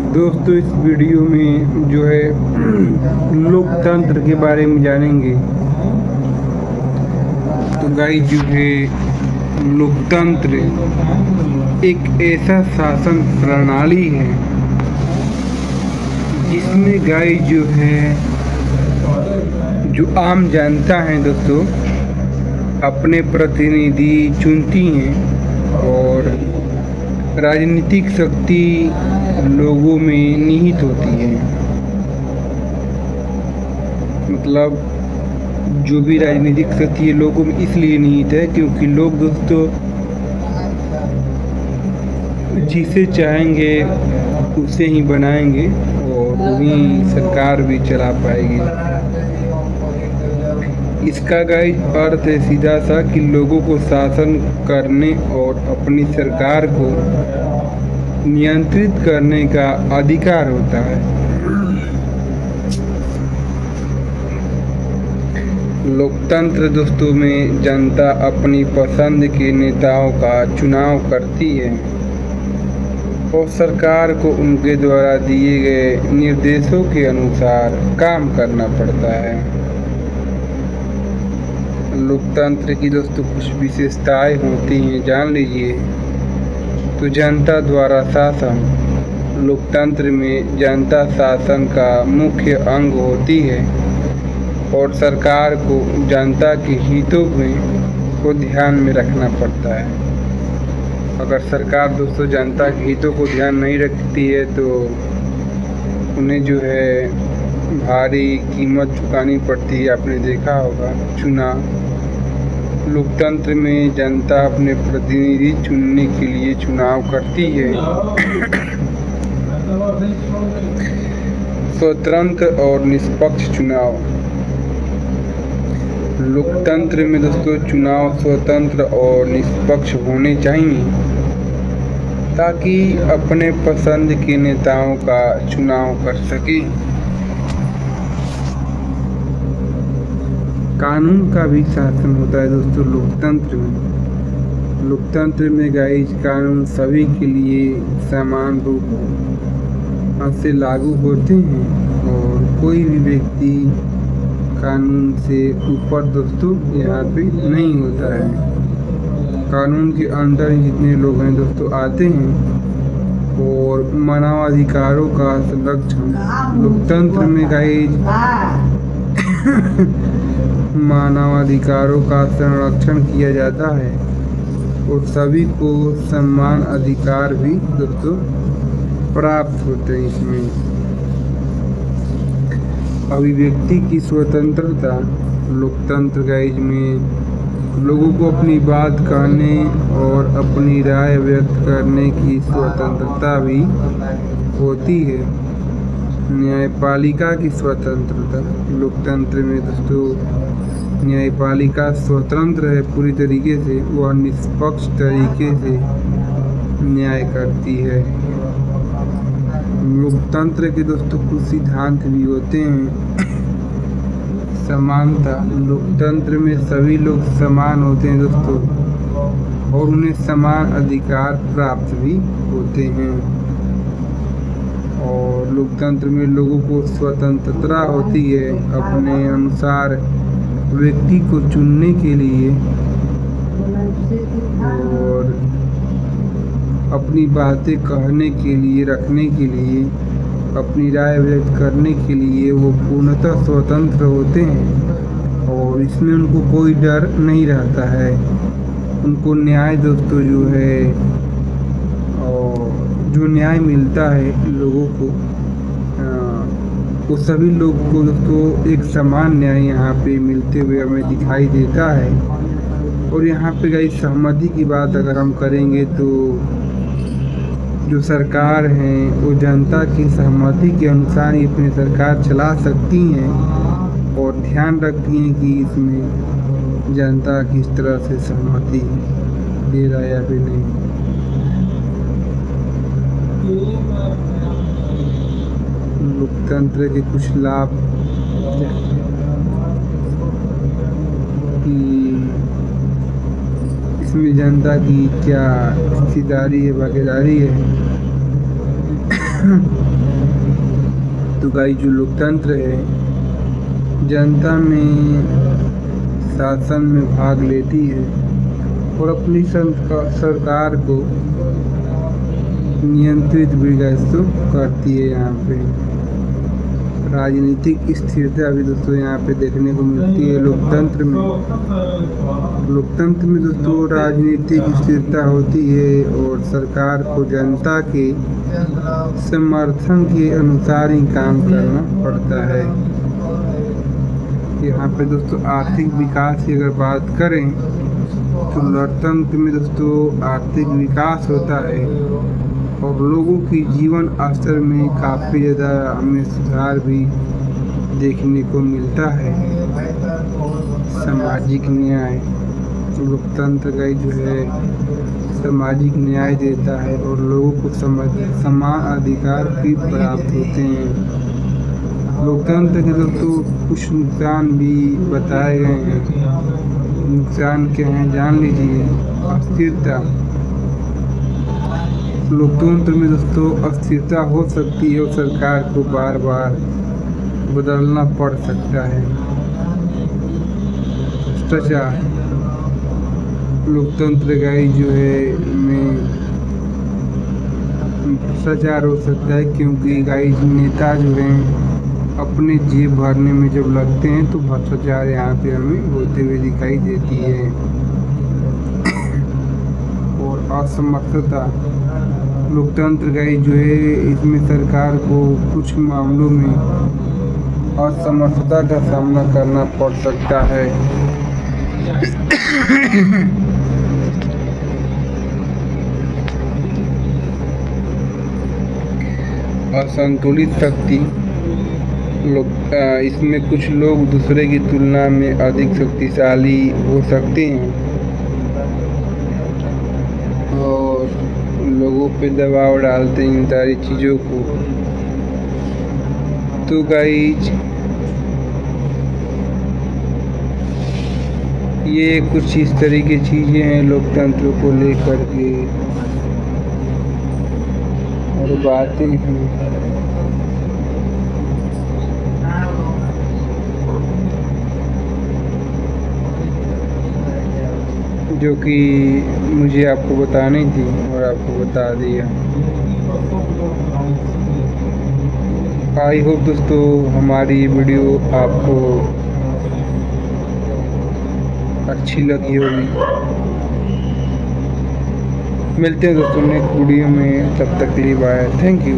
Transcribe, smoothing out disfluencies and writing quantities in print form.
दोस्तों इस वीडियो में जो है लोकतंत्र के बारे में जानेंगे। तो गाइस जो है लोकतंत्र एक ऐसा शासन प्रणाली है जिसमें गाइस जो है जो आम जनता है दोस्तों अपने प्रतिनिधि चुनती हैं और राजनीतिक शक्ति लोगों में निहित होती है। मतलब जो भी राजनीतिक शक्ति है लोगों में इसलिए निहित है क्योंकि लोग दोस्तों जिसे चाहेंगे उसे ही बनाएंगे और वही सरकार भी चला पाएगी। इसका गाइस अर्थ है सीधा सा कि लोगों को शासन करने और अपनी सरकार को नियंत्रित करने का अधिकार होता है। लोकतंत्र दोस्तों में जनता अपनी पसंद के नेताओं का चुनाव करती है और सरकार को उनके द्वारा दिए गए निर्देशों के अनुसार काम करना पड़ता है। लोकतंत्र की दोस्तों कुछ विशेषताएं होती हैं, जान लीजिए। तो जनता द्वारा शासन। लोकतंत्र में जनता शासन का मुख्य अंग होती है और सरकार को जनता के हितों को ध्यान में रखना पड़ता है। अगर सरकार दोस्तों जनता के हितों को ध्यान नहीं रखती है तो उन्हें जो है भारी कीमत चुकानी पड़ती है। आपने देखा होगा चुनाव। लोकतंत्र में जनता अपने प्रतिनिधि चुनने के लिए चुनाव करती है। स्वतंत्र और निष्पक्ष चुनाव। लोकतंत्र में दोस्तों चुनाव स्वतंत्र और निष्पक्ष होने चाहिए ताकि अपने पसंद के नेताओं का चुनाव कर सके। कानून का भी शासन होता है दोस्तों लोकतंत्र में। लोकतंत्र में गाइस कानून सभी के लिए समान रूप से लागू होते हैं और कोई भी व्यक्ति कानून से ऊपर दोस्तों यहाँ पे नहीं होता है। कानून के अंदर जितने लोग हैं दोस्तों आते हैं और मानवाधिकारों का संरक्षण। लोकतंत्र में गाइस मानवाधिकारों का संरक्षण किया जाता है और सभी को समान अधिकार भी दोस्तों प्राप्त होते हैं। इसमें अभिव्यक्ति की स्वतंत्रता। लोकतंत्र गाइस में लोगों को अपनी बात कहने और अपनी राय व्यक्त करने की स्वतंत्रता भी होती है। न्यायपालिका की स्वतंत्रता। लोकतंत्र में दोस्तों न्यायपालिका स्वतंत्र है पूरी तरीके से। वह निष्पक्ष तरीके से न्याय करती है। लोकतंत्र के दोस्तों कुछ सिद्धांत भी होते हैं। समानता। लोकतंत्र में सभी लोग समान होते हैं दोस्तों और उन्हें समान अधिकार प्राप्त भी होते हैं। और लोकतंत्र में लोगों को स्वतंत्रता होती है अपने अनुसार व्यक्ति को चुनने के लिए और अपनी बातें कहने के लिए, रखने के लिए, अपनी राय व्यक्त करने के लिए वो पूर्णतः स्वतंत्र होते हैं और इसमें उनको कोई डर नहीं रहता है। उनको न्याय दोस्तों जो है और जो न्याय मिलता है लोगों को वो सभी लोग को दोस्तों एक समान न्याय यहाँ पे मिलते हुए हमें दिखाई देता है। और यहाँ पे गाइस सहमति की बात अगर हम करेंगे तो जो सरकार हैं वो जनता की सहमति के अनुसार ही अपनी सरकार चला सकती हैं और ध्यान रखती हैं कि इसमें जनता किस तरह से सहमति दे रहा है या फिर नहीं। लोकतंत्र के कुछ लाभ कि इसमें जनता की क्या हिस्सेदारी है, भागीदारी है। तो गाइस जो लोकतंत्र है, जनता में शासन में भाग लेती है और अपनी सरकार को नियंत्रित भी दोस्तों करती है। यहाँ पे राजनीतिक स्थिरता भी दोस्तों यहाँ पे देखने को मिलती है लोकतंत्र में। लोकतंत्र में दोस्तों राजनीतिक स्थिरता होती है और सरकार को जनता के समर्थन के अनुसार ही काम करना पड़ता है। यहाँ पे दोस्तों आर्थिक विकास की अगर बात करें तो लोकतंत्र में दोस्तों आर्थिक विकास होता है और लोगों की जीवन स्तर में काफ़ी ज़्यादा हमें सुधार भी देखने को मिलता है। सामाजिक न्याय, लोकतंत्र का जो है सामाजिक न्याय देता है और लोगों को समान अधिकार भी प्राप्त होते हैं। लोकतंत्र के दोस्तों कुछ नुकसान भी बताए गए हैं। नुकसान क्या हैं जान लीजिए। अस्थिरता, लोकतंत्र में दोस्तों अस्थिरता हो सकती है और सरकार को बार बार बदलना पड़ सकता है। भ्रष्टाचार, लोकतंत्र का जो है में भ्रष्टाचार हो सकता है क्योंकि गाइस नेता जो हैं अपने जेब भरने में जब लगते हैं तो भ्रष्टाचार यहाँ पे हमें होते हुए दिखाई देती है। और असमर्थता, लोकतंत्र का जो है इसमें सरकार को कुछ मामलों में असमर्थता का सामना करना पड़ सकता है। असंतुलित शक्ति, इसमें कुछ लोग दूसरे की तुलना में अधिक शक्तिशाली हो सकते हैं और लोगों पे दबाव डालते हैं इन सारी चीज़ों को। तो गाइज ये कुछ इस तरह की चीज़ें हैं लोकतंत्र को लेकर के और बातें हैं जो कि मुझे आपको बतानी थी और आपको बता दिया। आई होप दोस्तों हमारी वीडियो आपको अच्छी लगी होगी। मिलते हैं दोस्तों नेक्स्ट वीडियो में, तब तक के लिए बाय, थैंक यू।